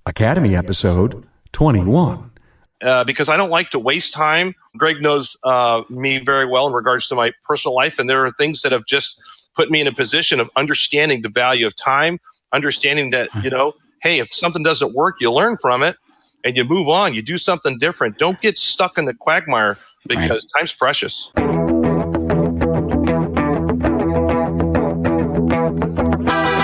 Academy episode 21. Because I don't like to waste time. Greg knows me very well in regards to my personal life, and there are things that have just put me in a position of understanding the value of time, understanding that, hey, if something doesn't work, you learn from it and you move on. You do something different. Don't get stuck in the quagmire because time's precious.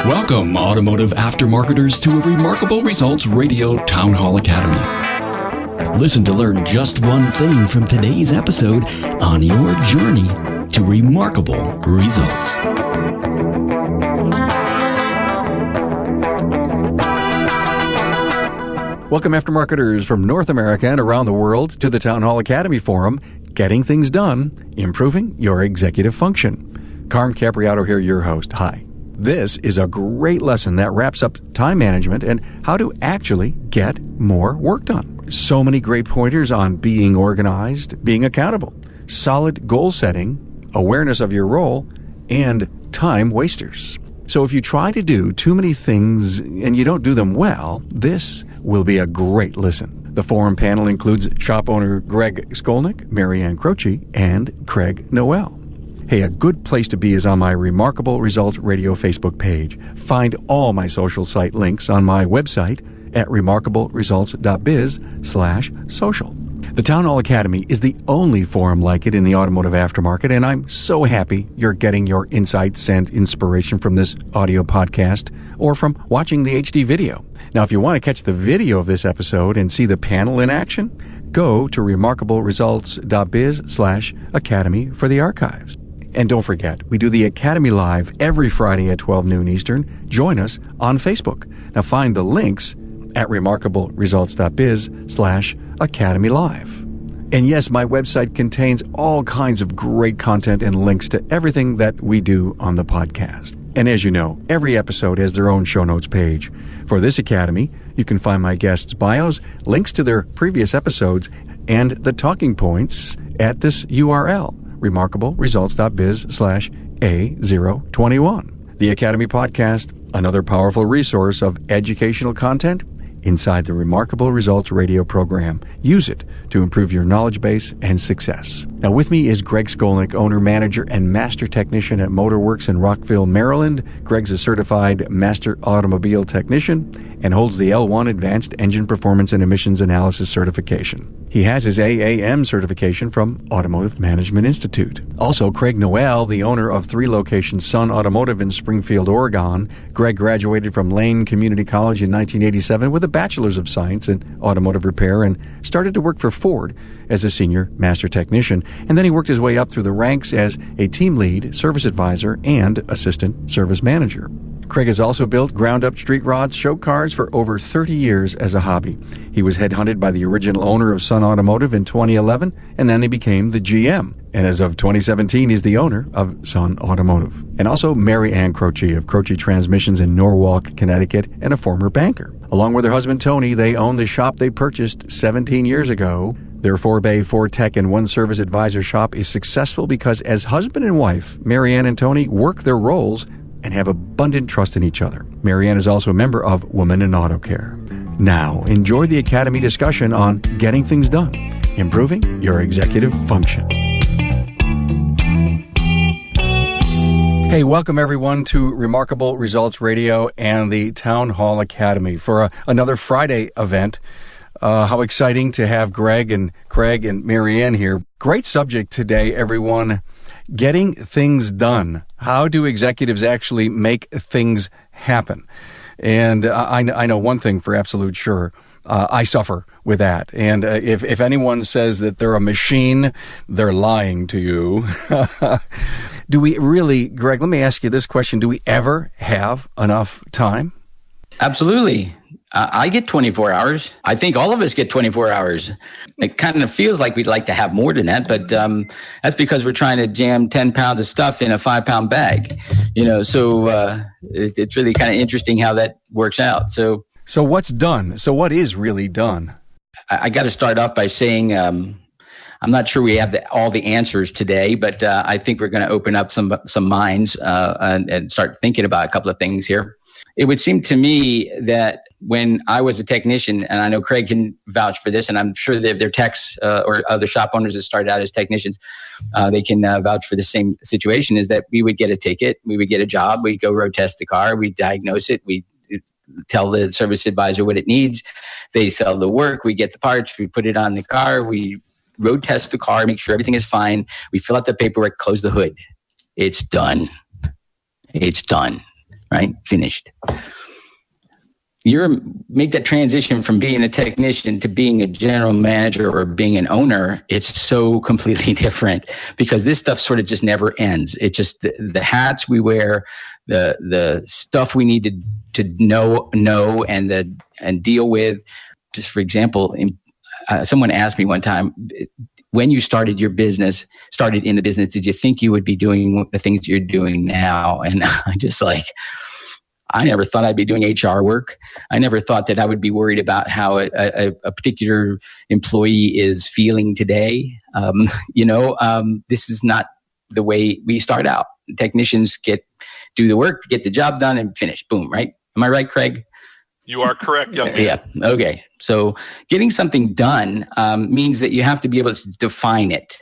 Welcome, automotive aftermarketers, to a Remarkable Results Radio Town Hall Academy. Listen to learn just one thing from today's episode on your journey to remarkable results. Welcome, aftermarketers from North America and around the world, to the Town Hall Academy Forum, Getting Things Done, Improving Your Executive Function. Carm Capriato here, your host. Hi. This is a great lesson that wraps up time management and how to actually get more work done. So many great pointers on being organized, being accountable, solid goal setting, awareness of your role, and time wasters. So if you try to do too many things and you don't do them well, this will be a great listen. The forum panel includes shop owner Greg Skolnick, Marianne Croce, and Craig Noel. Hey, a good place to be is on my Remarkable Results Radio Facebook page. Find all my social site links on my website at remarkableresults.biz/social. The Town Hall Academy is the only forum like it in the automotive aftermarket, and I'm so happy you're getting your insights and inspiration from this audio podcast or from watching the HD video. Now, if you want to catch the video of this episode and see the panel in action, go to remarkableresults.biz/academy for the archives. And don't forget, we do the Academy Live every Friday at 12 noon Eastern. Join us on Facebook. Now find the links at remarkableresults.biz/Academy Live. And yes, my website contains all kinds of great content and links to everything that we do on the podcast. And as you know, every episode has their own show notes page. For this Academy, you can find my guests' bios, links to their previous episodes, and the talking points at this URL. remarkableresults.biz/A021. The Academy Podcast, another powerful resource of educational content inside the Remarkable Results radio program. Use it to improve your knowledge base and success. Now with me is Greg Skolnick, owner, manager, and master technician at Motorworks in Rockville, Maryland. Greg's a certified master automobile technician and holds the L1 Advanced Engine Performance and Emissions Analysis certification. He has his AAM certification from Automotive Management Institute. Also, Craig Noel, the owner of 3 locations, Sun Automotive in Springfield, Oregon. Greg graduated from Lane Community College in 1987 with a Bachelor's of Science in Automotive Repair and started to work for Ford as a senior master technician. And then he worked his way up through the ranks as a team lead, service advisor, and assistant service manager. Craig has also built ground-up street rods, show cars for over 30 years as a hobby. He was headhunted by the original owner of Sun Automotive in 2011, and then he became the GM. And as of 2017, he's the owner of Sun Automotive. And also Marianne Croce of Croce Transmissions in Norwalk, Connecticut, and a former banker. Along with her husband Tony, they own the shop they purchased 17 years ago. Their 4-bay, 4-tech, and 1-service advisor shop is successful because as husband and wife, Marianne and Tony work their roles and have abundant trust in each other. Marianne is also a member of Women in Auto Care. Now, enjoy the Academy discussion on getting things done, improving your executive function. Hey, welcome everyone to Remarkable Results Radio and the Town Hall Academy for another Friday event. How exciting to have Greg and Craig and Marianne here. Great subject today, everyone. Getting things done. How do executives actually make things happen? And I know one thing for absolute sure. I suffer with that. And if anyone says that they're a machine, they're lying to you. Do we really, Greg, let me ask you this question. Do we ever have enough time? Absolutely. I get 24 hours. I think all of us get 24 hours. It kind of feels like we'd like to have more than that, but that's because we're trying to jam 10 pounds of stuff in a 5-pound bag. So it's really kind of interesting how that works out. So what's done? So what is really done? I got to start off by saying I'm not sure we have all the answers today, but I think we're going to open up some minds and start thinking about a couple of things here. it would seem to me that when I was a technician, and I know Craig can vouch for this, and I'm sure that if they're techs or other shop owners that started out as technicians, they can vouch for the same situation, is that we would get a ticket, we would get a job, we'd go road test the car, we'd diagnose it, we'd tell the service advisor what it needs, they sell the work, we get the parts, we put it on the car, we road test the car, make sure everything is fine, we fill out the paperwork, close the hood. It's done. It's done, right? Finished. Make that transition from being a technician to being a general manager or being an owner. It's so completely different, because this stuff sort of just never ends. It just, the hats we wear, the stuff we need to know and deal with. Just for example, someone asked me one time, when you started in the business, did you think you would be doing the things you're doing now? And I never thought I'd be doing HR work. I never thought that I would be worried about how a particular employee is feeling today. This is not the way we start out. Technicians do the work, get the job done, and finish. Boom, right? Am I right, Craig? You are correct, young man. Yeah. Okay. So getting something done means that you have to be able to define it.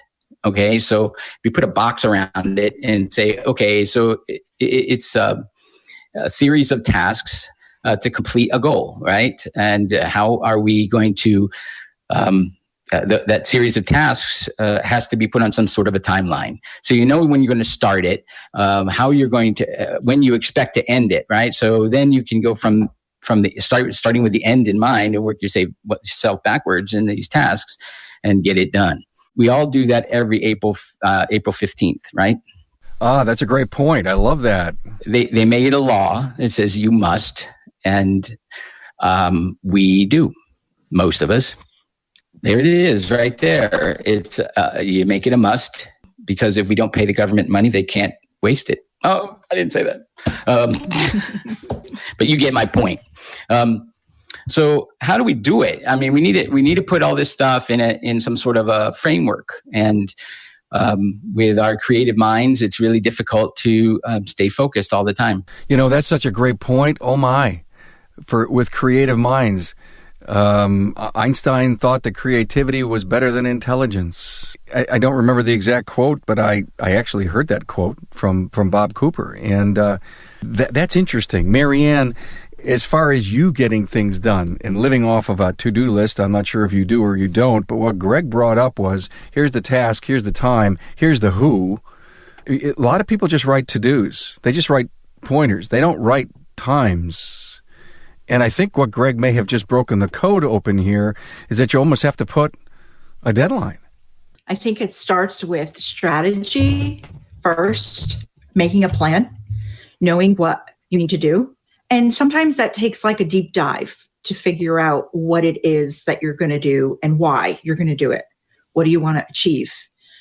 Okay. So if you put a box around it and say, okay, so it's a series of tasks to complete a goal, right? And how are we going to, that series of tasks has to be put on some sort of a timeline. So you know when you're going to start it, how you're going to, when you expect to end it, right? So then you can go from the starting with the end in mind and work yourself backwards in these tasks and get it done. We all do that every April 15th, right? Ah, that's a great point. I love that. They made a law that says you must, and we do, most of us. There it is, right there. It's you make it a must, because if we don't pay the government money, they can't waste it. Oh, I didn't say that. But you get my point. So how do we do it? I mean, we need to put all this stuff in some sort of a framework. And with our creative minds, it's really difficult to stay focused all the time. That's such a great point. Oh my, with creative minds. Einstein thought that creativity was better than intelligence. I don't remember the exact quote, but I actually heard that quote from Bob Cooper. And that's interesting. Marianne, as far as you getting things done and living off of a to-do list, I'm not sure if you do or you don't, but what Greg brought up was, here's the task, here's the time, here's the who. A lot of people just write to-dos. They just write pointers. They don't write times. And I think what Greg may have just broken the code open here is that you almost have to put a deadline. I think it starts with strategy first, making a plan, knowing what you need to do. And sometimes that takes like a deep dive to figure out what it is that you're going to do and why you're going to do it. What do you want to achieve?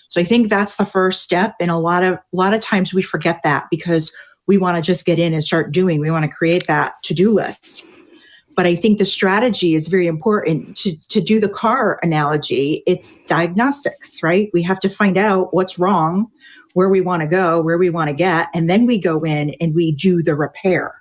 So I think that's the first step. And a lot of times we forget that because we want to just get in and start doing. We want to create that to-do list. But I think the strategy is very important. To do the car analogy, it's diagnostics, right? We have to find out what's wrong, where we want to go, where we want to get, and then we go in and we do the repair.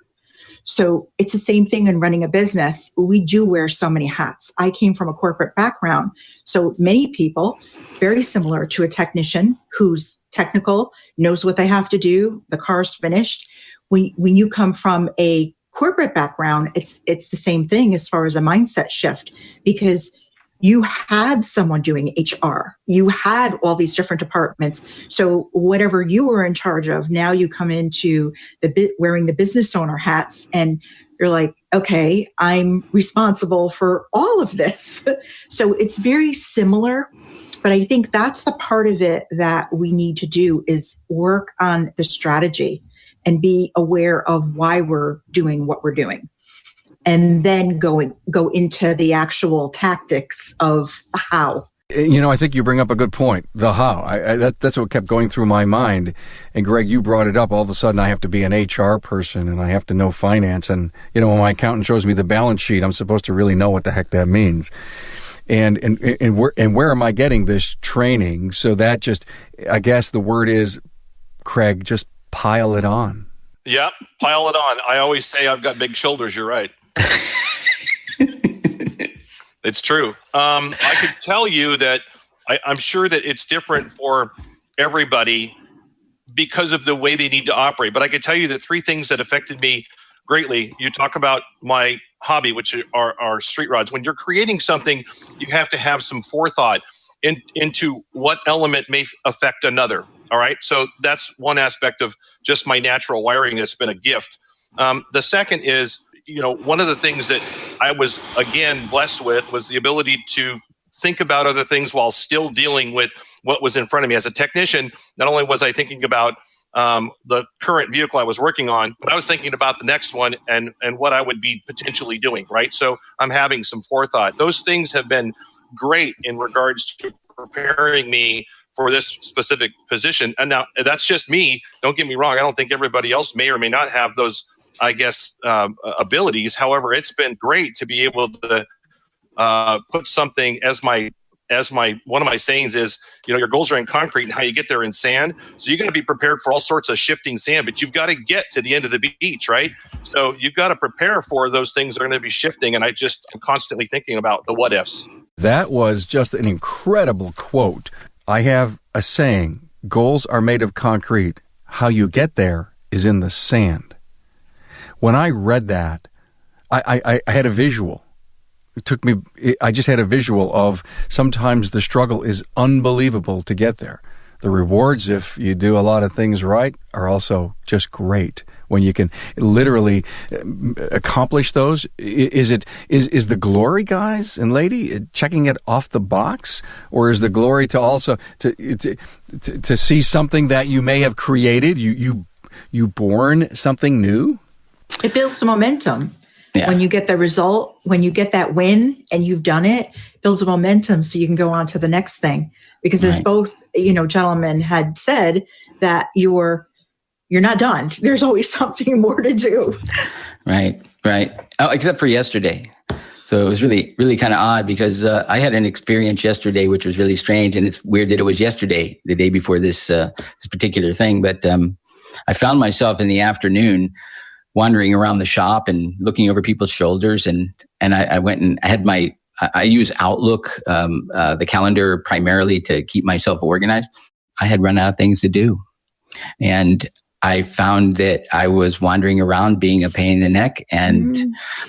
So it's the same thing in running a business. We do wear so many hats. I came from a corporate background. So many people, very similar to a technician who's technical, knows what they have to do, the car's finished. When you come from a corporate background, it's the same thing as far as a mindset shift, because you had someone doing HR, you had all these different departments. So whatever you were in charge of, now you come into wearing the business owner hats, and you're like, okay, I'm responsible for all of this. So it's very similar, but I think that's the part of it that we need to do is work on the strategy and be aware of why we're doing what we're doing. And then go into the actual tactics of how. I think you bring up a good point, the how. That's what kept going through my mind. And Greg, you brought it up. All of a sudden, I have to be an HR person and I have to know finance. And, when my accountant shows me the balance sheet, I'm supposed to really know what the heck that means. And where am I getting this training? So that just, I guess the word is, Craig, just pile it on. Yep, pile it on. I always say I've got big shoulders. You're right. It's true. I could tell you that I'm sure that it's different for everybody because of the way they need to operate. But I could tell you that 3 things that affected me greatly. You talk about my hobby, which are street rods. When you're creating something, you have to have some forethought into what element may affect another. All right. So that's one aspect of just my natural wiring that's been a gift. The second is, one of the things that I was, again, blessed with was the ability to think about other things while still dealing with what was in front of me. As a technician, not only was I thinking about the current vehicle I was working on, but I was thinking about the next one and what I would be potentially doing, right? So I'm having some forethought. Those things have been great in regards to preparing me for this specific position. And now that's just me. Don't get me wrong. I don't think everybody else may or may not have those, I guess, abilities. However, it's been great to be able to put something as my one of my sayings is, your goals are in concrete and how you get there in sand. So you got to be prepared for all sorts of shifting sand, but you've got to get to the end of the beach, right? So you've got to prepare for those things that are going to be shifting. And I'm constantly thinking about the what ifs. That was just an incredible quote. I have a saying, goals are made of concrete. How you get there is in the sand. When I read that, I had a visual. I just had a visual of sometimes the struggle is unbelievable to get there. The rewards, if you do a lot of things right, are also just great when you can literally accomplish those. Is the glory, guys and lady, checking it off the box, or is the glory to also to see something that you may have created? You born something new. It builds momentum. Yeah. When you get the result, when you get that win and you've done it, builds a momentum so you can go on to the next thing. Because as both, gentlemen had said, that you're not done. There's always something more to do. Right. Oh, except for yesterday. So it was really, really kind of odd because I had an experience yesterday, which was really strange. And it's weird that it was yesterday, the day before this particular thing. But I found myself in the afternoon wandering around the shop and looking over people's shoulders. And I went and I had I use Outlook, the calendar primarily to keep myself organized. I had run out of things to do. And I found that I was wandering around being a pain in the neck. And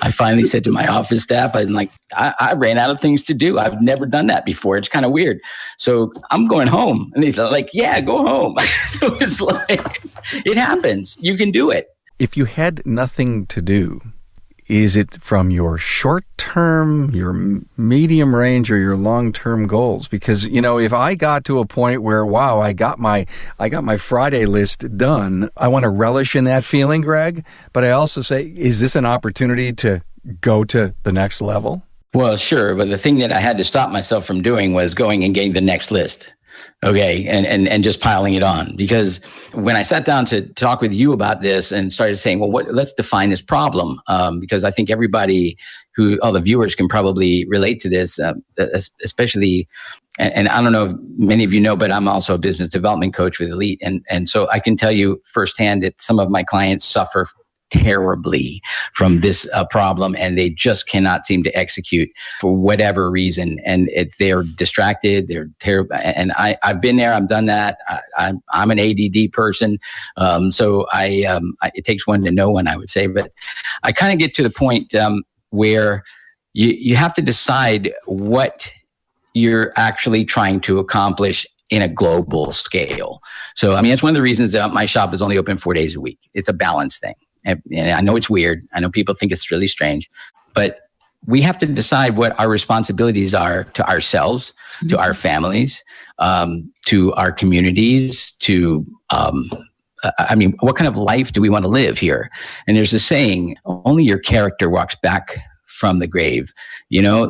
I finally said to my office staff, I'm like, I ran out of things to do. I've never done that before. It's kind of weird. So I'm going home. And they're like, yeah, go home. So it's like, it happens. You can do it. If you had nothing to do, is it from your short-term, your medium range, or your long-term goals? Because, if I got to a point where, wow, I got my Friday list done, I want to relish in that feeling, Greg. But I also say, is this an opportunity to go to the next level? Well, sure. But the thing that I had to stop myself from doing was going and getting the next list. Okay. And just piling it on, because when I sat down to talk with you about this and started saying, well, let's define this problem. Because I think everybody all the viewers can probably relate to this, especially, and I don't know if many of you know, but I'm also a business development coach with Elite. And so I can tell you firsthand that some of my clients suffer terribly from this problem, and they just cannot seem to execute for whatever reason. And they're distracted. They're terrible. And I've been there. I've done that. I'm an ADD person, so it takes one to know one, I would say. But I kind of get to the point where you have to decide what you're actually trying to accomplish in a global scale. So, that's one of the reasons that my shop is only open 4 days a week. It's a balance thing. And I know it's weird. I know people think it's really strange, but we have to decide what our responsibilities are to ourselves, to our families, to our communities, to, what kind of life do we want to live here? And there's a saying, only your character walks back from the grave,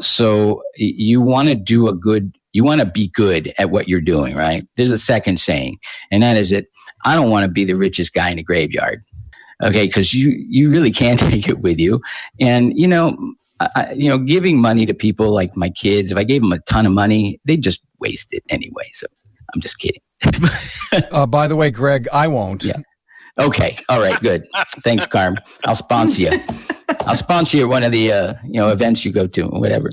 so you want to you want to be good at what you're doing, right? There's a second saying, and that is that I don't want to be the richest guy in the graveyard. Okay, because you really can't take it with you. And, giving money to people like my kids, if I gave them a ton of money, they'd just waste it anyway. So I'm just kidding. By the way, Greg, I won't. Yeah. Okay. All right. Good. Thanks, Carm. I'll sponsor you. I'll sponsor you at one of the events you go to, or whatever.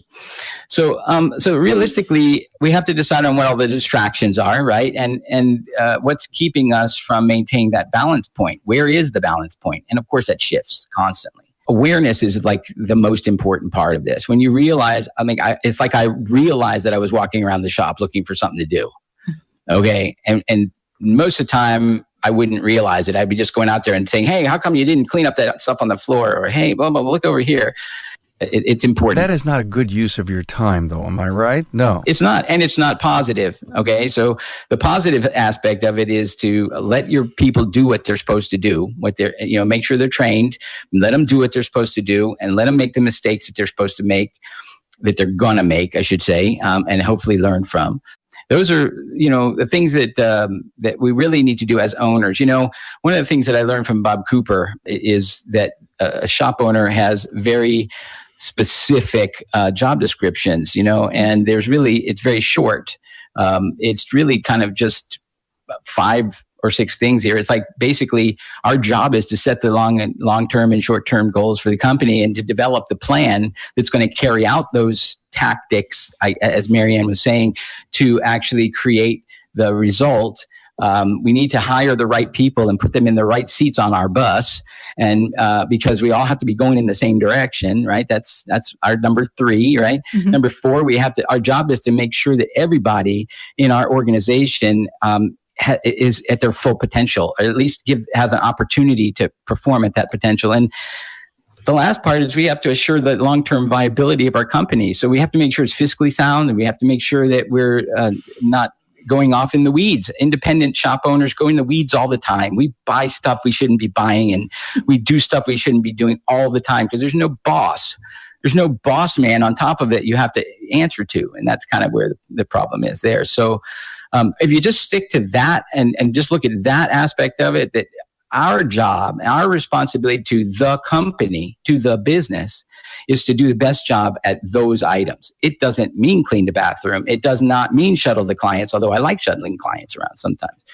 So realistically, we have to decide on what all the distractions are, right? And what's keeping us from maintaining that balance point. Where is the balance point? And of course, that shifts constantly. Awareness is like the most important part of this. When you realize, it's like I realized that I was walking around the shop looking for something to do. Okay, and most of the time, I wouldn't realize it. I'd be just going out there and saying, hey, how come you didn't clean up that stuff on the floor? Or, hey, blah, blah, look over here. It's important. That is not a good use of your time, though. Am I right? No. It's not. And it's not positive. Okay. So the positive aspect of it is to let your people do what they're supposed to do, make sure they're trained, let them do what they're supposed to do, and let them make the mistakes that they're supposed to make, that they're going to make, I should say, and hopefully learn from. Those are, the things that we really need to do as owners. One of the things that I learned from Bob Cooper is that a shop owner has very specific job descriptions, and it's very short. It's really kind of just 5 or 6 things here. It's like basically our job is to set the long-term and short-term goals for the company and to develop the plan that's going to carry out those tactics, as Marianne was saying, to actually create the result. We need to hire the right people and put them in the right seats on our bus, and because we all have to be going in the same direction, right? That's our number 3, right? Mm-hmm. Number 4, our job is to make sure that everybody in our organization is at their full potential, or at least has an opportunity to perform at that potential. And the last part is we have to assure the long-term viability of our company. So we have to make sure it's fiscally sound, and we have to make sure that we're not going off in the weeds. Independent shop owners go in the weeds all the time. We buy stuff we shouldn't be buying, and we do stuff we shouldn't be doing all the time because there's no boss. There's no boss man on top of it you have to answer to, and that's kind of where the problem is there. So if you just stick to that and just look at that aspect of it, that our job, our responsibility to the company, to the business, is to do the best job at those items. It doesn't mean clean the bathroom. It does not mean shuttle the clients, although I like shuttling clients around sometimes.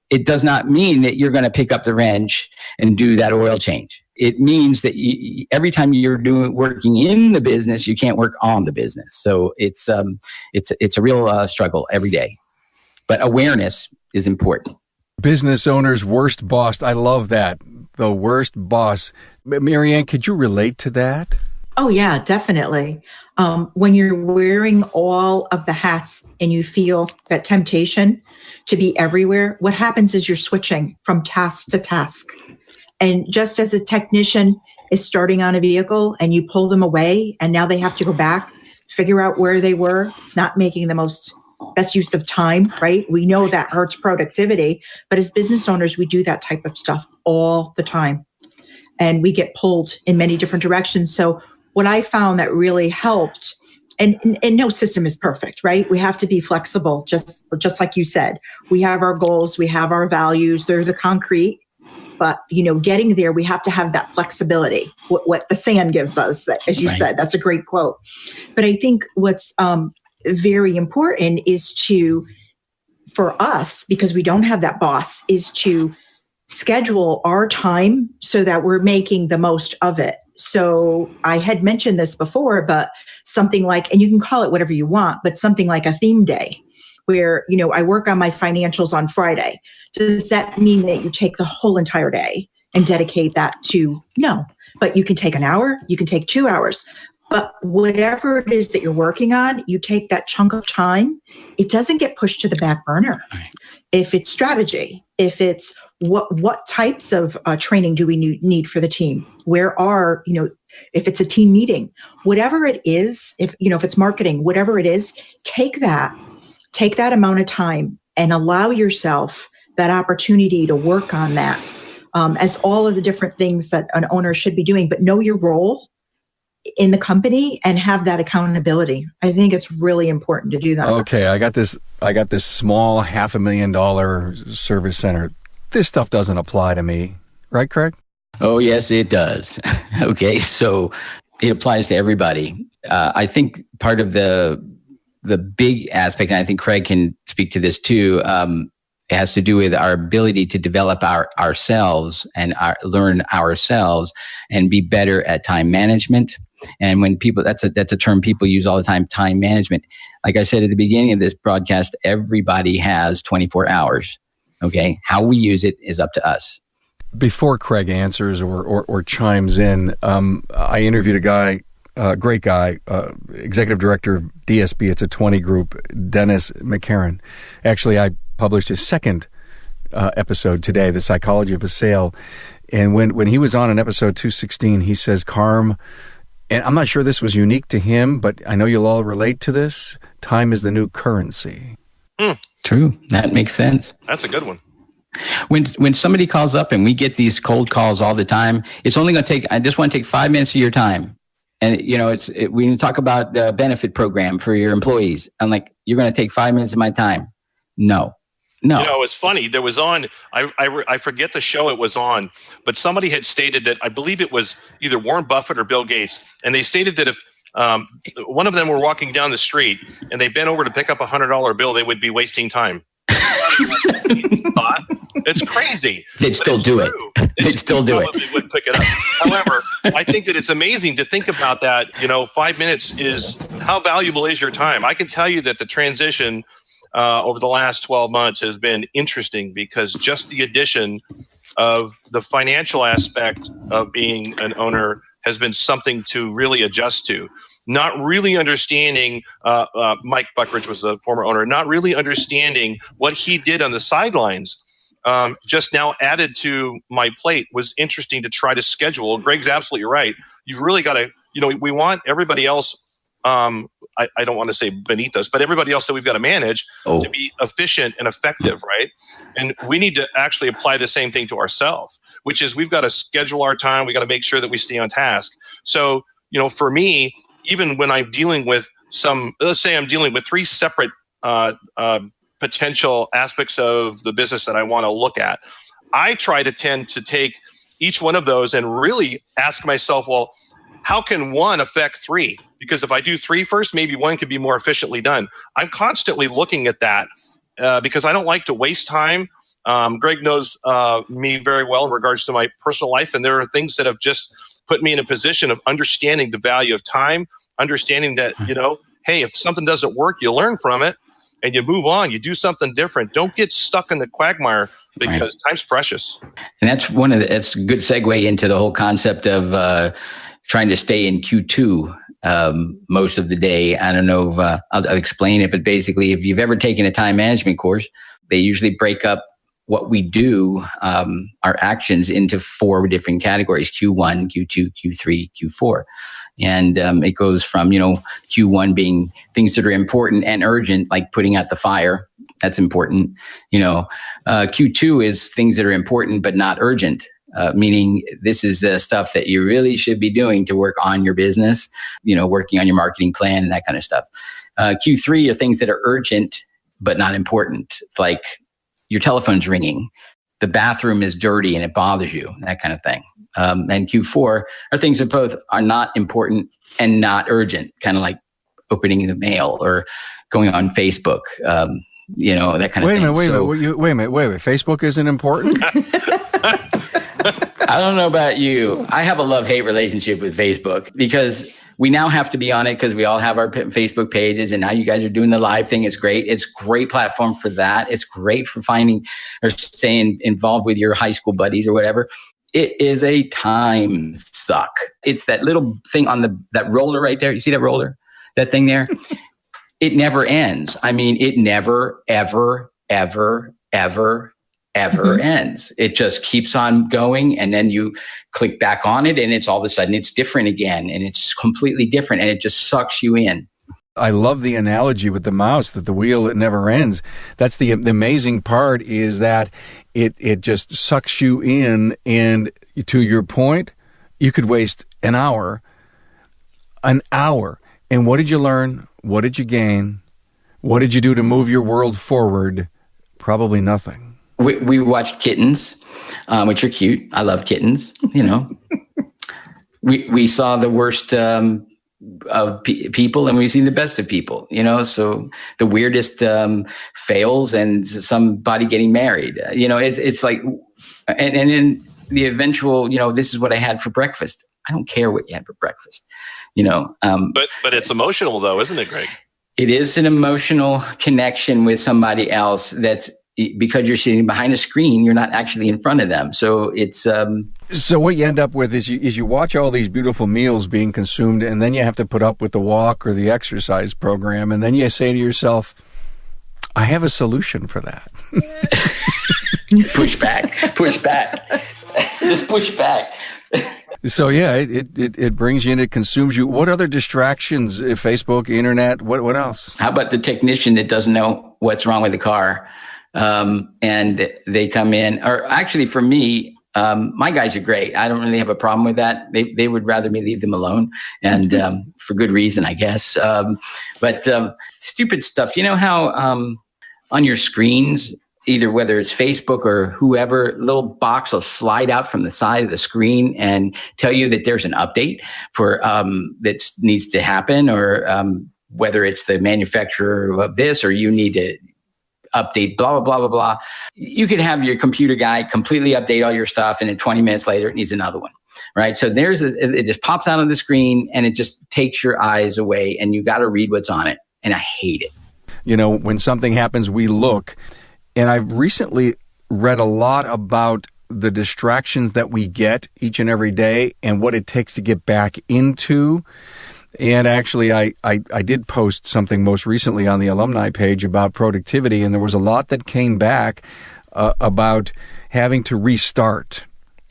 It does not mean that you're going to pick up the wrench and do that oil change. It means that every time you're working in the business, you can't work on the business. So it's a real struggle every day. But awareness is important. Business owner's worst boss. I love that. The worst boss. Marianne, could you relate to that? Oh, yeah, definitely. When you're wearing all of the hats and you feel that temptation to be everywhere, what happens is you're switching from task to task. And just as a technician is starting on a vehicle and you pull them away and now they have to go back, figure out where they were, it's not making the best use of time, right? We know that hurts productivity, but as business owners, we do that type of stuff all the time. And we get pulled in many different directions. So what I found that really helped, and no system is perfect, right? We have to be flexible, just like you said. We have our goals, we have our values, they're the concrete. But, getting there, we have to have that flexibility, what the sand gives us, as you said. That's a great quote. But I think what's very important is for us, because we don't have that boss, is to schedule our time so that we're making the most of it. So I had mentioned this before, but something like, and you can call it whatever you want, but something like a theme day where, I work on my financials on Friday. Does that mean that you take the whole entire day and dedicate that to? No, but you can take an hour, you can take 2 hours. But whatever it is that you're working on, you take that chunk of time. It doesn't get pushed to the back burner. Right. If it's strategy, if it's what types of training do we need for the team? Where are, if it's a team meeting, whatever it is, if it's marketing, whatever it is, take that amount of time and allow yourself that opportunity to work on that as all of the different things that an owner should be doing, but know your role in the company and have that accountability. I think it's really important to do that. Okay, I got this small $500,000 service center. This stuff doesn't apply to me, right, Craig? Oh, yes, it does. Okay, so it applies to everybody. I think part of the big aspect, and I think Craig can speak to this too, It has to do with our ability to develop ourselves and learn ourselves and be better at time management. And when people, that's a term people use all the time, time management. Like I said at the beginning of this broadcast, everybody has 24 hours. Okay. How we use it is up to us. Before Craig answers or chimes in, I interviewed a guy, great guy, executive director of DSB. It's a 20 group, Dennis McCarran. Actually, I published his second episode today, The Psychology of a Sale. And when he was on in episode 216, he says, Carm, and I'm not sure this was unique to him, but I know you'll all relate to this. Time is the new currency. True. That makes sense. That's a good one. When somebody calls up and we get these cold calls all the time, it's only going to take, I just want to take 5 minutes of your time. And, we talk about the benefit program for your employees. I'm like, you're going to take 5 minutes of my time. No. It was funny. There was on, I forget the show it was on, but somebody had stated that, I believe it was either Warren Buffett or Bill Gates. And they stated that if one of them were walking down the street and they bent over to pick up $100 bill, they would be wasting time. It's crazy. They'd still do it. They'd still do it. Probably would pick it up. However, I think that it's amazing to think about that. 5 minutes is, how valuable is your time? I can tell you that the transition over the last 12 months has been interesting, because just the addition of the financial aspect of being an owner has been something to really adjust to. Not really understanding, Mike Buckridge was the former owner, not really understanding what he did on the sidelines. Just now added to my plate was interesting to try to schedule. Greg's absolutely right. You've really got to, we want everybody else, I don't want to say beneath us, but everybody else that we've got to manage to be efficient and effective, right? And we need to actually apply the same thing to ourselves, which is we've got to schedule our time. We got to make sure that we stay on task. So, for me, even when I'm dealing with let's say I'm dealing with 3 separate potential aspects of the business that I want to look at, I try to tend to take each one of those and really ask myself, well, how can one affect 3? Because if I do 3 first, maybe one could be more efficiently done. I'm constantly looking at that because I don't like to waste time. Greg knows me very well in regards to my personal life, and there are things that have just put me in a position of understanding the value of time, understanding that, hey, if something doesn't work, you learn from it and you move on. You do something different. Don't get stuck in the quagmire, because time's precious. And that's that's a good segue into the whole concept of trying to stay in Q2 most of the day. I don't know if I'll explain it, but basically, if you've ever taken a time management course, they usually break up what we do, our actions, into 4 different categories: Q1, Q2, Q3, Q4. And it goes from, Q1 being things that are important and urgent, like putting out the fire. That's important. Q2 is things that are important but not urgent. Meaning this is the stuff that you really should be doing to work on your business, working on your marketing plan and that kind of stuff. Q3 are things that are urgent but not important, like your telephone's ringing, the bathroom is dirty and it bothers you, that kind of thing. And Q4 are things that both are not important and not urgent, kind of like opening the mail or going on Facebook, that kind of thing. Wait a minute. Facebook isn't important? I don't know about you. I have a love-hate relationship with Facebook, because we now have to be on it because we all have our Facebook pages, and now you guys are doing the live thing. It's great. It's a great platform for that. It's great for finding or staying involved with your high school buddies or whatever. It is a time suck. It's that little thing on that roller right there. You see that roller? That thing there? It never ends. I mean, it never, ever, ever, ever, ever ends. It just keeps on going, and then you click back on it, and it's all of a sudden it's different again, and it's completely different, and it just sucks you in. I love the analogy with the mouse, that the wheel, it never ends. That's the amazing part, is that it just sucks you in, and to your point, you could waste an hour. And what did you learn? What did you gain? What did you do to move your world forward? Probably nothing. We watched kittens, which are cute. I love kittens, We saw the worst of people, and we've seen the best of people, so the weirdest fails, and somebody getting married, it's like, and then the eventual, this is what I had for breakfast. I don't care what you had for breakfast, But it's emotional though, isn't it, Greg? It is an emotional connection with somebody else. That's because you're sitting behind a screen, you're not actually in front of them. So it's So what you end up with is you watch all these beautiful meals being consumed, and then you have to put up with the walk or the exercise program, and then you say to yourself, I have a solution for that. push back, just push back. So yeah, it brings you in, it consumes you. What other distractions? Facebook, internet, what else? How about the technician that doesn't know what's wrong with the car? And they come in, or actually for me, my guys are great. I don't really have a problem with that. They would rather me leave them alone, and for good reason, I guess. But stupid stuff. You know how on your screens, either whether it's Facebook or whoever, little box will slide out from the side of the screen and tell you that there's an update for that needs to happen, or whether it's the manufacturer of this, or you need to update, blah, blah, blah, blah, blah. You could have your computer guy completely update all your stuff, and then 20 minutes later, it needs another one, right? So it just pops out on the screen, and it just takes your eyes away, and you got to read what's on it. And I hate it. When something happens, we look. And I've recently read a lot about the distractions that we get each and every day and what it takes to get back into. And actually, I did post something most recently on the alumni page about productivity, and there was a lot that came back about having to restart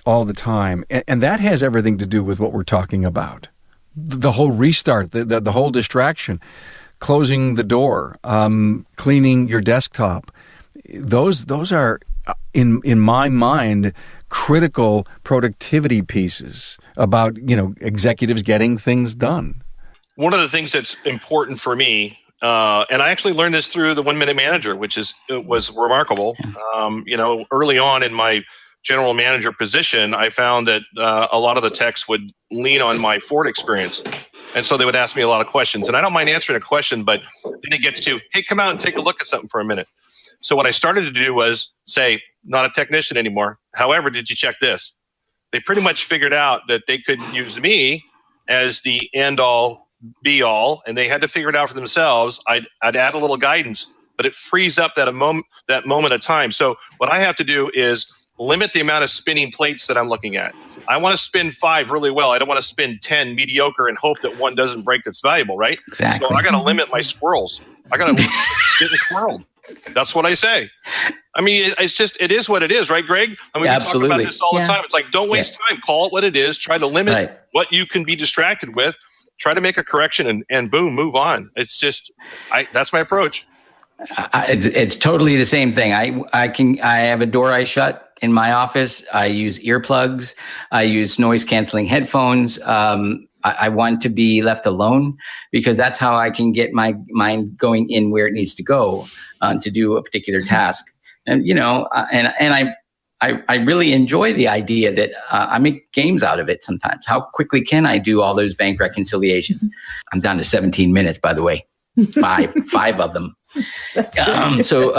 all the time. And that has everything to do with what we're talking about. The whole restart, the whole distraction, closing the door, cleaning your desktop. Those are, in my mind, critical productivity pieces about, executives getting things done. One of the things that's important for me, and I actually learned this through the 1 Minute Manager, which was remarkable. Early on in my general manager position, I found that a lot of the techs would lean on my Ford experience. And so they would ask me a lot of questions. And I don't mind answering a question, but then it gets to, hey, come out and take a look at something for a minute. So what I started to do was say, not a technician anymore. However, did you check this? They pretty much figured out that they could use me as the end all be all, and they had to figure it out for themselves. I'd add a little guidance, but it frees up that moment of time. So what I have to do is limit the amount of spinning plates that I'm looking at. I want to spin 5 really well. I don't want to spin 10 mediocre and hope that one doesn't break that's valuable, right? Exactly. So I got to limit my squirrels. I got to get squirreled. That's what I say. I mean, it is what it is, right, Greg? I mean, we talk about this all the time. It's like, don't waste time. Call it what it is. Try to limit what you can be distracted with. Try to make a correction and boom, move on. It's just, that's my approach. It's totally the same thing. I have a door I shut in my office. I use earplugs. I use noise canceling headphones. I want to be left alone because that's how I can get my mind going in where it needs to go to do a particular task. And I really enjoy the idea that I make games out of it sometimes. How quickly can I do all those bank reconciliations? I'm down to 17 minutes, by the way. Five of them. So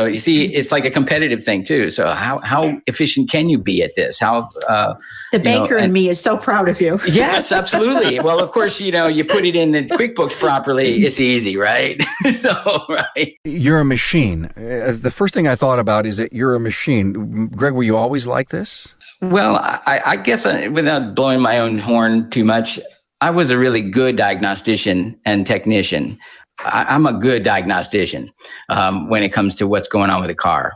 you see, it's like a competitive thing too. So how efficient can you be at this? The banker in me is so proud of you. Yes, absolutely. Well, of course, you put it in the QuickBooks properly, it's easy, right? Right. You're a machine. The first thing I thought about is that you're a machine. Greg, were you always like this? Well, I guess without blowing my own horn too much, I was a really good diagnostician and technician. I'm a good diagnostician when it comes to what's going on with a car.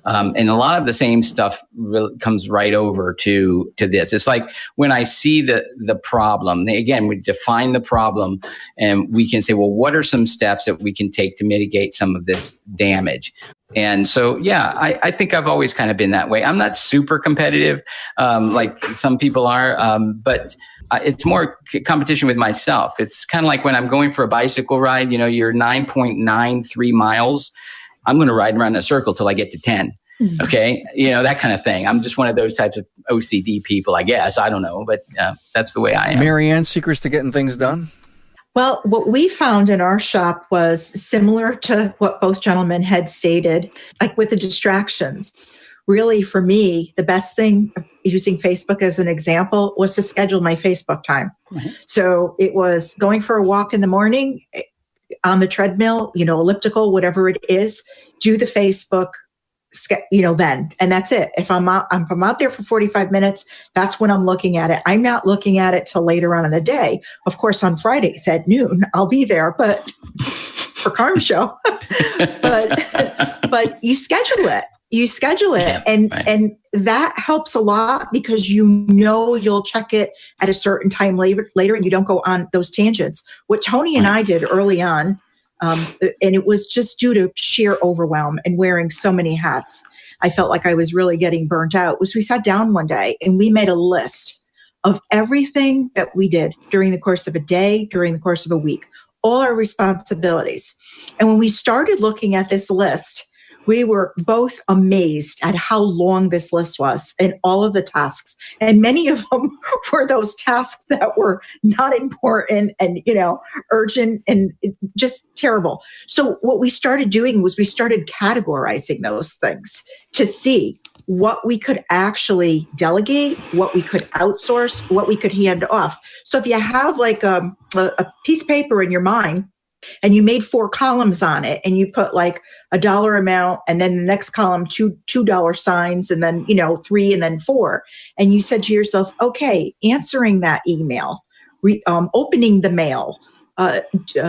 And a lot of the same stuff really comes right over to this. It's like when I see the problem, again, we define the problem and we can say, well, what are some steps that we can take to mitigate some of this damage? And so, I think I've always kind of been that way. I'm not super competitive like some people are, but it's more competition with myself. It's kind of like when I'm going for a bicycle ride, you're 9.93 miles. I'm going to ride around in a circle till I get to 10. Okay, that kind of thing. I'm just one of those types of OCD people, I guess. I don't know, but that's the way I am. Marianne, secrets to getting things done? Well, what we found in our shop was similar to what both gentlemen had stated, like with the distractions. Really, for me, the best thing, using Facebook as an example, was to schedule my Facebook time. Mm-hmm. So it was going for a walk in the morning on the treadmill, elliptical, whatever it is, do the Facebook, then, and that's it. If I'm out there for 45 minutes, that's when I'm looking at it. I'm not looking at it till later on in the day. Of course, on Fridays at noon, I'll be there, but for Carm Show, but you schedule it. Yeah, and right. And that helps a lot because you'll check it at a certain time later and you don't go on those tangents. What Tony and I did early on, and it was just due to sheer overwhelm and wearing so many hats, I felt like I was really getting burnt out, was we sat down one day and we made a list of everything that we did during the course of a day, during the course of a week, all our responsibilities. And when we started looking at this list, we were both amazed at how long this list was and all of the tasks. And many of them were those tasks that were not important and, urgent and just terrible. So what we started doing was we started categorizing those things to see what we could actually delegate, what we could outsource, what we could hand off. So if you have like a piece of paper in your mind, and you made 4 columns on it and you put like a dollar amount and then the next column, $2 signs and then, 3 and then 4. And you said to yourself, okay, answering that email, opening the mail,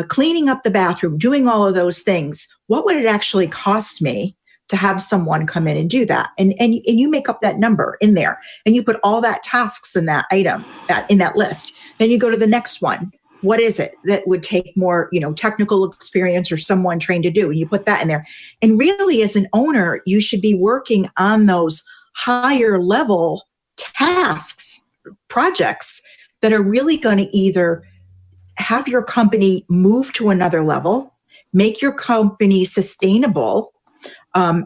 cleaning up the bathroom, doing all of those things. What would it actually cost me to have someone come in and do that? And you make up that number in there and you put all that tasks in that item, in that list. Then you go to the next one. What is it that would take more, technical experience or someone trained to do? And you put that in there. And really, as an owner, you should be working on those higher level tasks, projects that are really going to either have your company move to another level, make your company sustainable,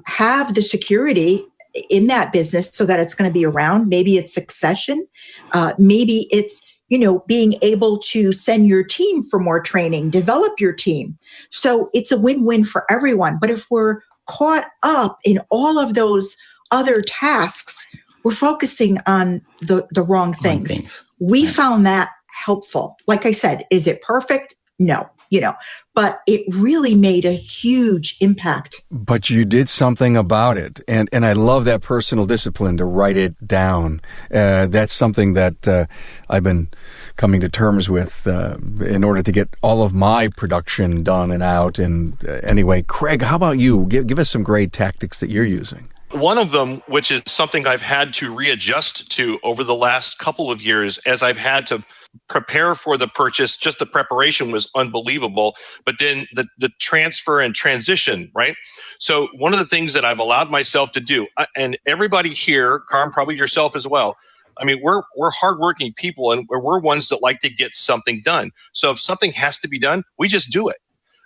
have the security in that business so that it's going to be around. Maybe it's succession. Maybe it's being able to send your team for more training, develop your team. So it's a win-win for everyone. But if we're caught up in all of those other tasks, we're focusing on the wrong things. We found that helpful. Like I said, is it perfect? No. But it really made a huge impact. But you did something about it. And I love that personal discipline to write it down. That's something that I've been coming to terms with in order to get all of my production done and out. And anyway, Craig, how about you? Give us some great tactics that you're using. One of them, which is something I've had to readjust to over the last couple of years as I've had to prepare for the purchase, just the preparation was unbelievable, but then the transfer and transition, right? So one of the things that I've allowed myself to do, and everybody here, Carm, probably yourself as well, I mean, we're hardworking people and we're ones that like to get something done. So if something has to be done, we just do it.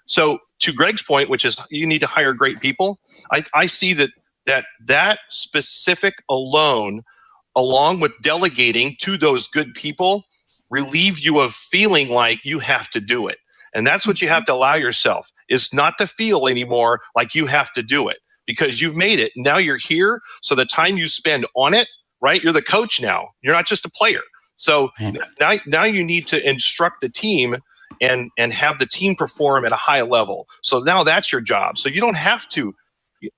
So to Greg's point, which is you need to hire great people, I see that specific alone, along with delegating to those good people, relieve you of feeling like you have to do it. And that's what you have to allow yourself, is not to feel anymore like you have to do it, because you've made it. Now you're here. So the time you spend on it, right? You're the coach now. You're not just a player. So now you need to instruct the team and have the team perform at a high level. So now that's your job. So you don't have to.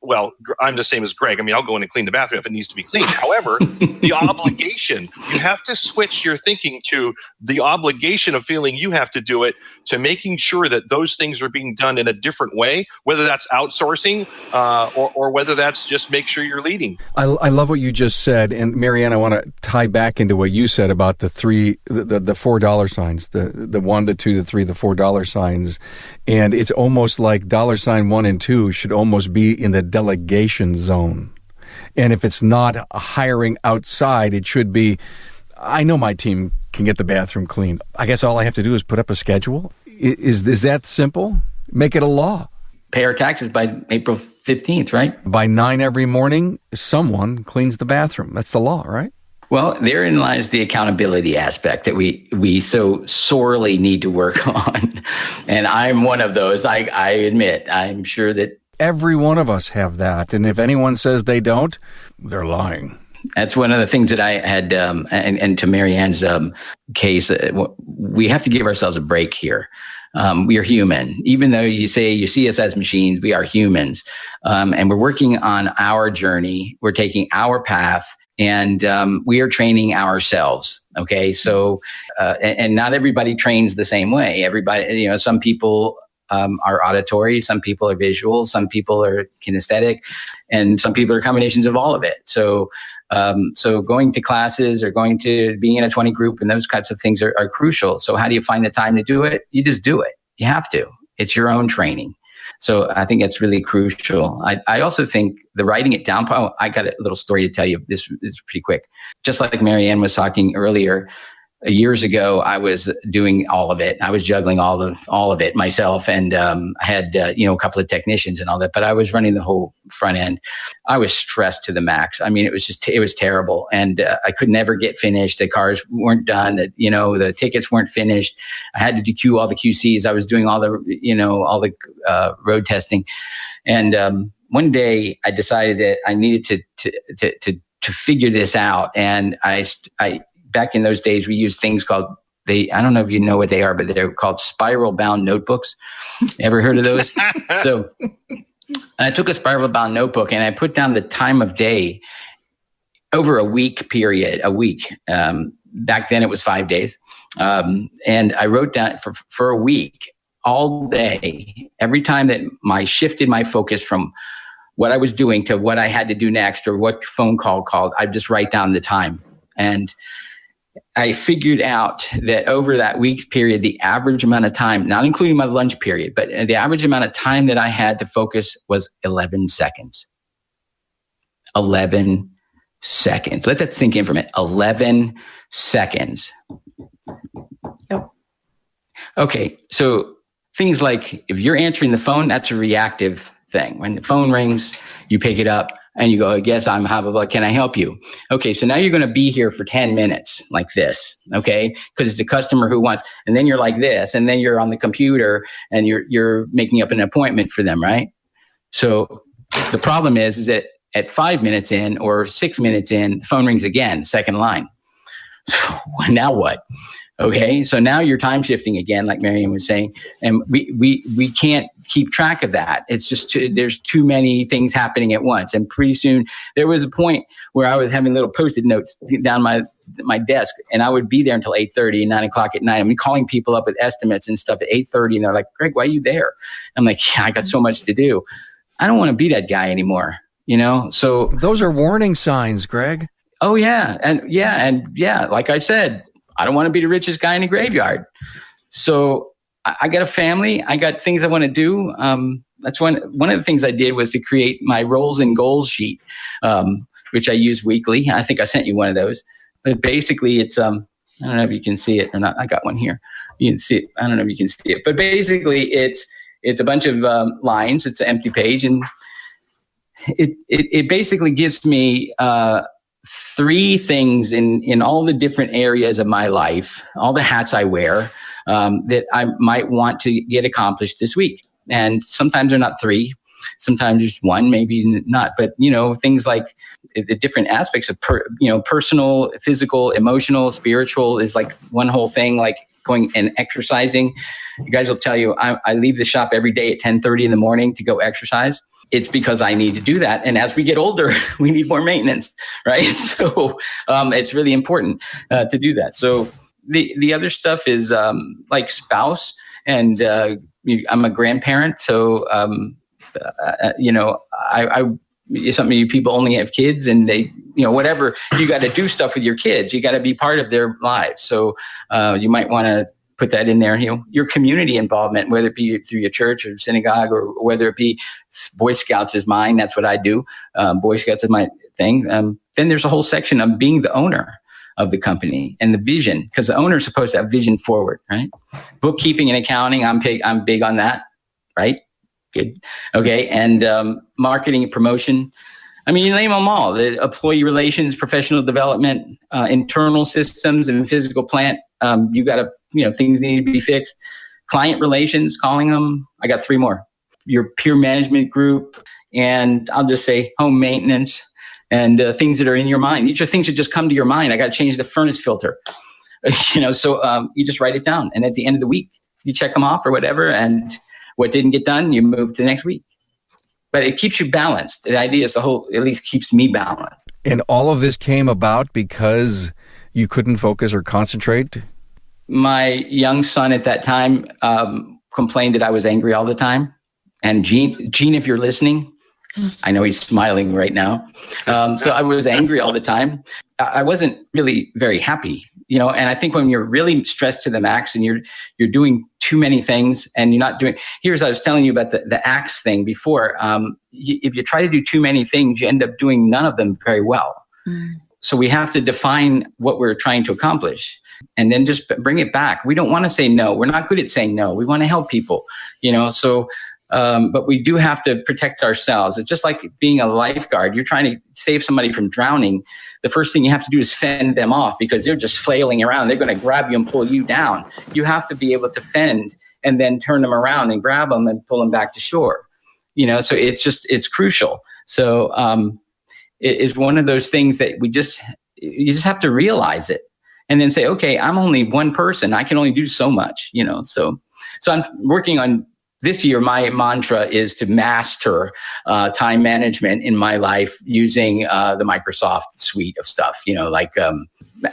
Well, I'm the same as Greg. I mean, I'll go in and clean the bathroom if it needs to be cleaned. However, the obligation, you have to switch your thinking to the obligation of feeling you have to do it, to making sure that those things are being done in a different way, whether that's outsourcing or whether that's just make sure you're leading. I love what you just said. And Marianne, I want to tie back into what you said about the $4 signs, the 1, the 2, the 3, the $4 signs. And it's almost like $1 and 2 should almost be in the delegation zone. And if it's not hiring outside, it should be, I know my team can get the bathroom cleaned. I guess all I have to do is put up a schedule. Is that simple? Make it a law. pay our taxes by April 15th, right? By 9 every morning, someone cleans the bathroom. That's the law, right? Well, therein lies the accountability aspect that we so sorely need to work on. And I'm one of those. I admit, I'm sure that every one of us have that. And if anyone says they don't, they're lying. That's one of the things that I had, and to Marianne's case, we have to give ourselves a break here. We are human. Even though you see us as machines, we are humans. And we're working on our journey. We're taking our path, and we are training ourselves. Okay. So, and not everybody trains the same way. Everybody, some people are auditory, some people are visual, some people are kinesthetic, and some people are combinations of all of it. So going to classes or going to being in a 20 group and those types of things are crucial. So how do you find the time to do it? You just do it. You have to. It's your own training. So I think that's really crucial. I also think the writing it down. I got a little story to tell you. This is pretty quick. Just like Marianne was talking earlier, years ago, I was doing all of it. I was juggling all of it myself, and I had a couple of technicians and all that. But I was running the whole front end. I was stressed to the max. I mean, it was terrible, and I could never get finished. The cars weren't done. The tickets weren't finished. I had to do all the QCs. I was doing all the road testing, and one day I decided that I needed to figure this out, and I back in those days, we used things called I don't know if you know what they are, but they're called spiral bound notebooks. Ever heard of those? So I took a spiral bound notebook and I put down the time of day over a week period, back then it was 5 days. And I wrote down for a week, all day, every time that I shifted my focus from what I was doing to what I had to do next or what phone call called, I'd just write down the time. And I figured out that over that week's period, the average amount of time, not including my lunch period, but the average amount of time that I had to focus was 11 seconds. 11 seconds. Let that sink in for a minute. 11 seconds. Yep. Okay. So things like if you're answering the phone, that's a reactive thing. When the phone rings, you pick it up. And you go, yes, I'm blah, blah, blah. Can I help you? Okay, so now you're going to be here for 10 minutes like this, okay? Because it's a customer who wants, and then you're like this, and then you're on the computer, and you're making up an appointment for them, right? So the problem is that at 5 minutes in or 6 minutes in, the phone rings again, second line. So now what? Okay, so now you're time shifting again, like Marianne was saying, and we can't keep track of that. It's just there's too many things happening at once, and pretty soon there was a point where I was having little Post-it notes down my desk, and I would be there until 8:30, 9 o'clock at night. I'm calling people up with estimates and stuff at 8:30, and they're like, "Greg, why are you there?" I'm like, "Yeah, I got so much to do. I don't want to be that guy anymore." So those are warning signs, Greg. Oh yeah, and like I said, I don't want to be the richest guy in the graveyard. So I got a family. I got things I want to do. That's one of the things I did was to create my roles and goals sheet, which I use weekly. I think I sent you one of those. But basically, it's I don't know if you can see it or not. I got one here. You can see it. I don't know if you can see it. But basically, it's a bunch of lines. It's an empty page, and it basically gives me 3 things in all the different areas of my life, all the hats I wear, that I might want to get accomplished this week. And sometimes they're not 3, sometimes there's 1, maybe not. But, things like the different aspects of, personal, physical, emotional, spiritual is like one whole thing, like going and exercising. You guys will tell you, I leave the shop every day at 10:30 in the morning to go exercise. It's because I need to do that. And as we get older, we need more maintenance, right? So it's really important to do that. So the other stuff is like spouse, and I'm a grandparent. So, some of you people only have kids, and they, whatever, you got to do stuff with your kids. You got to be part of their lives. So you might want to put that in there, your community involvement, whether it be through your church or synagogue, or whether it be Boy Scouts is mine. That's what I do. Boy Scouts is my thing. Then there's a whole section of being the owner of the company and the vision, because the owner is supposed to have vision forward, right? Bookkeeping and accounting, I'm big on that, right? Good. Okay. And marketing and promotion. I mean, you name them all. The employee relations, professional development, internal systems and physical plant. You got to, things need to be fixed. Client relations, calling them. I got 3 more. Your peer management group. And I'll just say home maintenance and things that are in your mind. These are things that just come to your mind. I got to change the furnace filter. So you just write it down. And at the end of the week, you check them off or whatever. And what didn't get done, you move to the next week. But it keeps you balanced. The idea is at least keeps me balanced. And all of this came about because you couldn't focus or concentrate? My young son at that time complained that I was angry all the time. And Gene, if you're listening, I know he's smiling right now. So I was angry all the time. I wasn't really very happy, and I think when you're really stressed to the max and you're doing too many things and you're not doing, here's, I was telling you about the axe thing before. If you try to do too many things, you end up doing none of them very well. So we have to define what we're trying to accomplish and then just bring it back. We don't want to say no. We're not good at saying no. We want to help people, but we do have to protect ourselves. It's just like being a lifeguard. You're trying to save somebody from drowning. The first thing you have to do is fend them off because they're just flailing around. They're going to grab you and pull you down. You have to be able to fend and then turn them around and grab them and pull them back to shore. So it's crucial. So it is one of those things that you just have to realize it and then say, okay, I'm only one person. I can only do so much, So I'm working on this year. My mantra is to master time management in my life using the Microsoft suite of stuff, like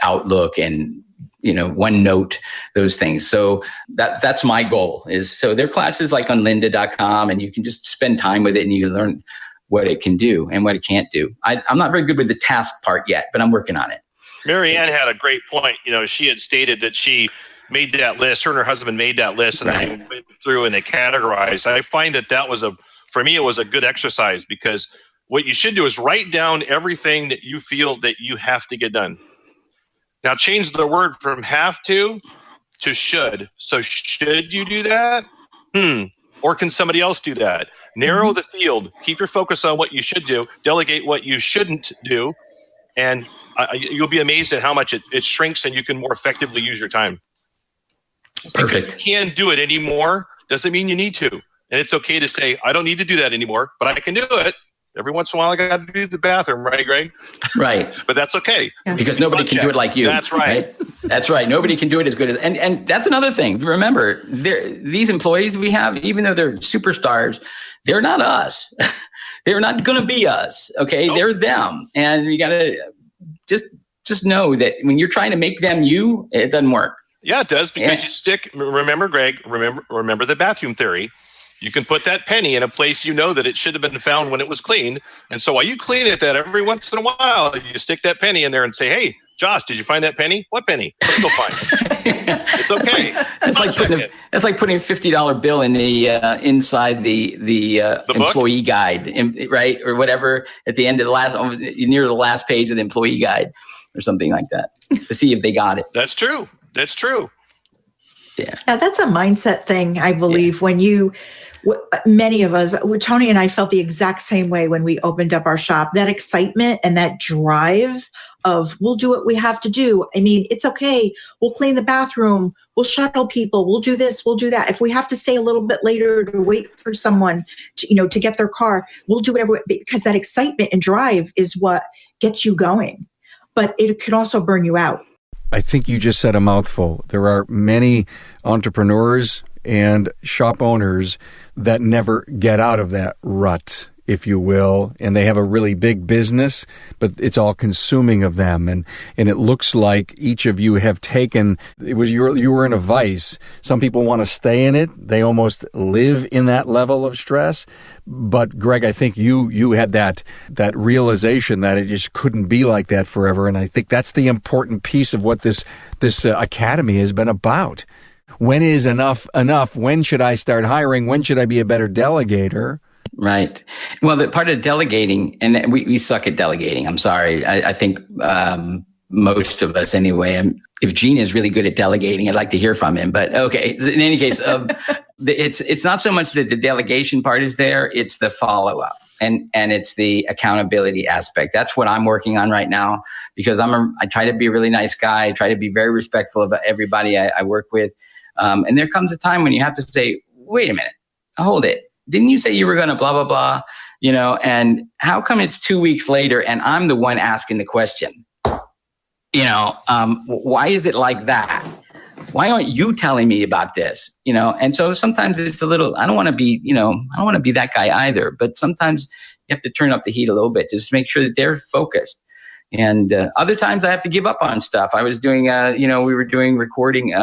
Outlook and OneNote, those things. So that's my goal. So there are classes like on lynda.com, and you can just spend time with it and you learn what it can do and what it can't do. I'm not very good with the task part yet, but I'm working on it. Mary Ann had a great point. She had stated that she made that list. Her and her husband made that list, and they went through and they categorized. I find that was for me, it was a good exercise, because what you should do is write down everything that you feel that you have to get done. Now change the word from have to should. So should you do that? Or can somebody else do that? Narrow the field. Keep your focus on what you should do. Delegate what you shouldn't do. And you'll be amazed at how much it shrinks and you can more effectively use your time. Perfect. If you can't do it anymore, doesn't mean you need to. And it's okay to say, I don't need to do that anymore, but I can do it. Every once in a while, I got to do the bathroom, right, Greg? Right. But that's okay. Because nobody can do it like you. That's right. That's right. Nobody can do it as good as, and that's another thing. Remember, these employees we have, even though they're superstars, they're not us. They're not going to be us. Okay. Nope. They're them. And we got to just know that when you're trying to make them you, it doesn't work. Yeah, it does, because remember, Greg, remember the bathroom theory. You can put that penny in a place that it should have been found when it was clean. And so while you clean it, that every once in a while, you stick that penny in there and say, hey, Josh, did you find that penny? What penny? Let's go find it. It's okay. It's like putting a $50 bill in the inside the employee guide, right? Or whatever, at the end of near the last page of the employee guide or something like that, to see if they got it. That's true. Yeah, that's a mindset thing, I believe. When many of us, Tony and I felt the exact same way when we opened up our shop. That excitement and that drive of, we'll do what we have to do. I mean, it's okay. We'll clean the bathroom. We'll shuttle people. We'll do this. We'll do that. If we have to stay a little bit later to wait for someone to get their car, we'll do whatever, because that excitement and drive is what gets you going. But it could also burn you out. I think you just said a mouthful. There are many entrepreneurs and shop owners that never get out of that rut, if you will, and they have a really big business, but it's all consuming of them. And it looks like each of you have taken, you were in a vice. Some people want to stay in it. They almost live in that level of stress. But Greg, I think you had that realization that it just couldn't be like that forever. And I think that's the important piece of what this academy has been about. When is enough enough? When should I start hiring? When should I be a better delegator? Right. Well, the part of delegating, and we suck at delegating. I'm sorry. I think most of us anyway. If Gene is really good at delegating, I'd like to hear from him. But okay, in any case, It's not so much that the delegation part is there, it's the follow-up. And it's the accountability aspect. That's what I'm working on right now, because I try to be a really nice guy. I try to be very respectful of everybody I work with. And there comes a time when you have to say, wait a minute, hold it. Didn't you say you were going to blah, blah, blah? And how come it's 2 weeks later and I'm the one asking the question? Why is it like that? Why aren't you telling me about this? And so sometimes it's a little, I don't want to be that guy either, but sometimes you have to turn up the heat a little bit just to make sure that they're focused. And other times I have to give up on stuff. I was doing, we were doing recording,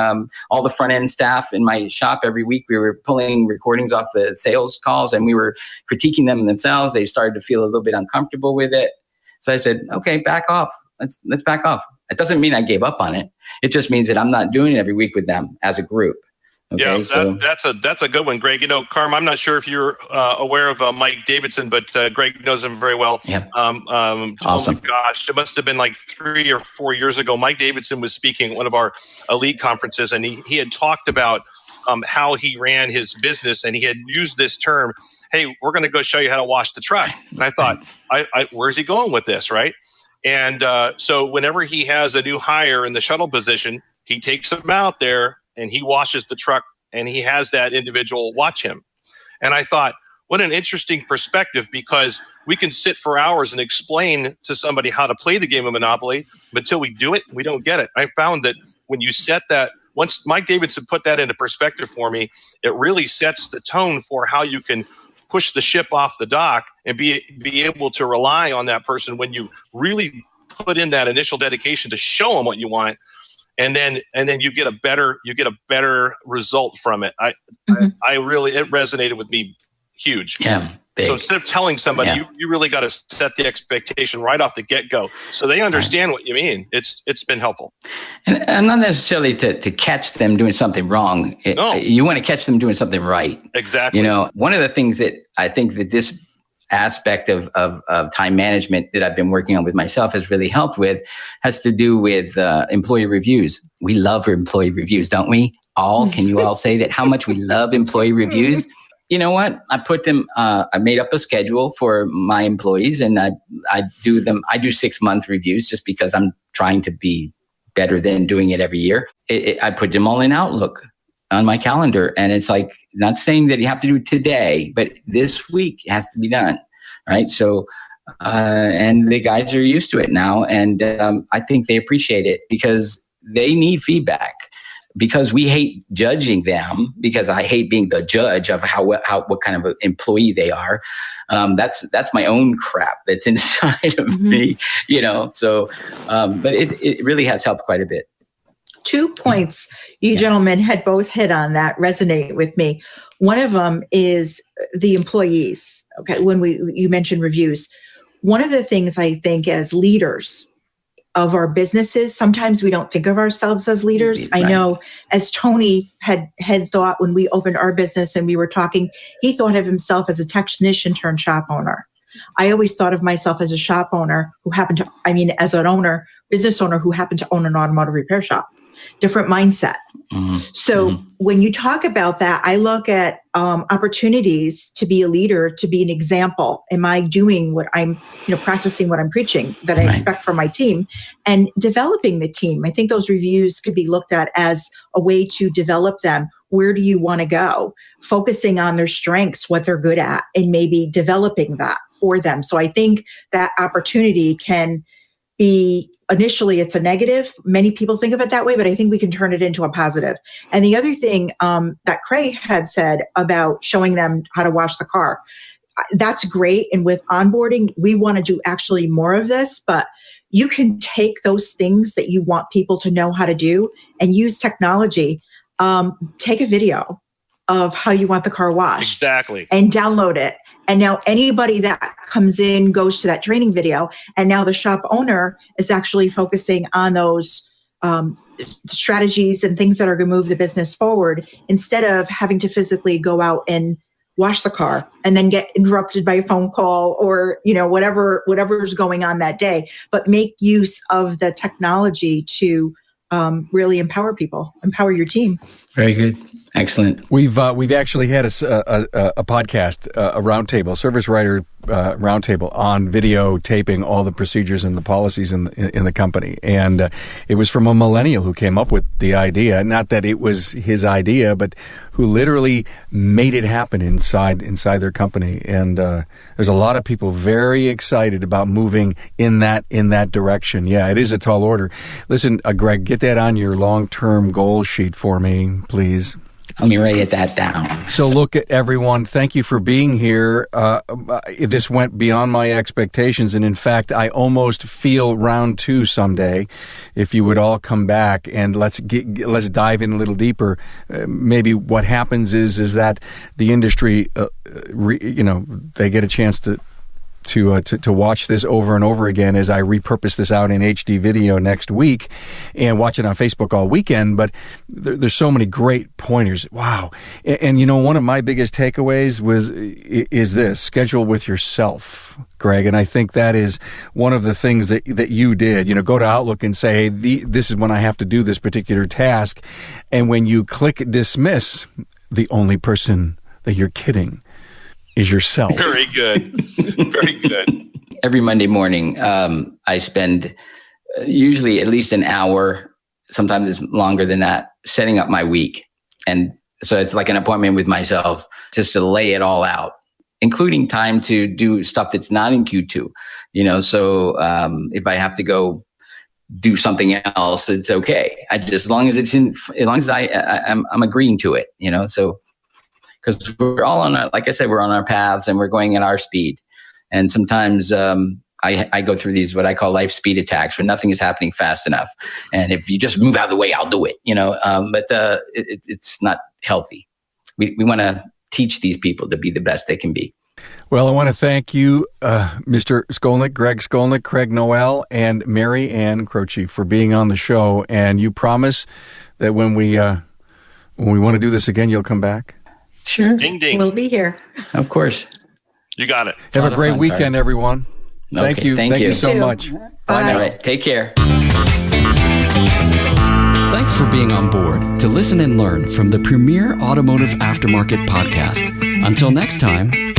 all the front end staff in my shop every week. We were pulling recordings off the sales calls and we were critiquing them themselves. They started to feel a little bit uncomfortable with it. So I said, okay, back off. Let's back off. It doesn't mean I gave up on it. It just means that I'm not doing it every week with them as a group. Okay, yeah, that's a good one, Greg. Carm, I'm not sure if you're aware of Mike Davidson, but Greg knows him very well. Yeah. Awesome. Oh my gosh, it must have been like 3 or 4 years ago. Mike Davidson was speaking at one of our elite conferences, and he had talked about how he ran his business, and he had used this term, hey, we're going to go show you how to wash the truck. And I thought, where's he going with this, right? And so whenever he has a new hire in the shuttle position, he takes them out there and he washes the truck and he has that individual watch him. And I thought, what an interesting perspective, because we can sit for hours and explain to somebody how to play the game of Monopoly, but until we do it, we don't get it. I found that when you set that, once Mike Davidson put that into perspective for me, it really sets the tone for how you can push the ship off the dock and be able to rely on that person when you really put in that initial dedication to show them what you want, and then you get a better result from it. I really, it resonated with me huge. Yeah. Big. So instead of telling somebody, you really got to set the expectation right off the get-go so they understand what you mean. It's been helpful. And not necessarily to catch them doing something wrong. No. You want to catch them doing something right. Exactly. One of the things that I think that this aspect of time management that I've been working on with myself has really helped with has to do with employee reviews. We love employee reviews, don't we? Can you all say that, how much we love employee reviews? You know what? I put them, I made up a schedule for my employees and I do 6-month reviews just because I'm trying to be better than doing it every year. I put them all in Outlook on my calendar. And it's like, not saying that you have to do it today, but this week it has to be done. Right. So, and the guys are used to it now. And I think they appreciate it because they need feedback. Because we hate judging them, because I hate being the judge of what kind of an employee they are. That's my own crap that's inside of me, So, but it really has helped quite a bit. 2 points you gentlemen had both hit on that resonate with me. One of them is the employees. Okay, when you mentioned reviews, one of the things I think as leaders of our businesses, sometimes we don't think of ourselves as leaders. Right. I know as Tony had thought when we opened our business and we were talking, he thought of himself as a technician turned shop owner. I always thought of myself as a shop owner as an business owner who happened to own an automotive repair shop. Different mindset. Mm-hmm. So when you talk about that, I look at opportunities to be a leader, to be an example. Am I doing what I'm, practicing what I'm preaching that I expect from my team, and developing the team? I think those reviews could be looked at as a way to develop them. Where do you want to go? Focusing on their strengths, what they're good at, and maybe developing that for them. So I think that opportunity can be, initially it's a negative. Many people think of it that way, but I think we can turn it into a positive. And the other thing that Craig had said about showing them how to wash the car, that's great. And with onboarding, we want to do actually more of this, but you can take those things that you want people to know how to do and use technology. Take a video of how you want the car washed. Exactly. And download it. And now anybody that comes in goes to that training video. And now the shop owner is actually focusing on those strategies and things that are going to move the business forward, instead of having to physically go out and wash the car and then get interrupted by a phone call or, whatever's going on that day. But make use of the technology to really empower people, empower your team. Very good. Excellent. We've actually had a podcast, a roundtable, service writer roundtable on videotaping all the procedures and the policies in the company, and it was from a millennial who came up with the idea. Not that it was his idea, but who literally made it happen inside their company. And there's a lot of people very excited about moving in that direction. Yeah, it is a tall order. Listen, Greg, get that on your long-term goal sheet for me, please. Let me write that down. So look, at everyone, thank you for being here. This went beyond my expectations, and in fact, I almost feel round 2 someday. If you would all come back and let's dive in a little deeper. Maybe what happens is that the industry, they get a chance to watch this over and over again as I repurpose this out in HD video next week and watch it on Facebook all weekend. But there's so many great pointers. Wow. And one of my biggest takeaways is this: schedule with yourself, Greg. And I think that is one of the things that you did. Go to Outlook and say, hey, this is when I have to do this particular task. And when you click dismiss, the only person that you're kidding is yourself. Very good. Very good. Every Monday morning, I spend usually at least an hour, sometimes it's longer than that, setting up my week. And so it's like an appointment with myself just to lay it all out, including time to do stuff that's not in Q2. So if I have to go do something else, it's okay. As long as I'm agreeing to it, so. Because we're all like I said, we're on our paths and we're going at our speed. And sometimes I go through these, what I call life speed attacks, where nothing is happening fast enough. And if you just move out of the way, I'll do it, but it's not healthy. We want to teach these people to be the best they can be. Well, I want to thank you, Mr. Skolnick, Greg Skolnick, Craig Noel, and Mary Ann Croce for being on the show. And you promise that when we want to do this again, you'll come back? Sure. Ding, ding. We'll be here. Of course. You got it. Have a great weekend, everyone. Thank you. Thank you so much. Bye. All right. Take care. Thanks for being on board to listen and learn from the premier automotive aftermarket podcast. Until next time,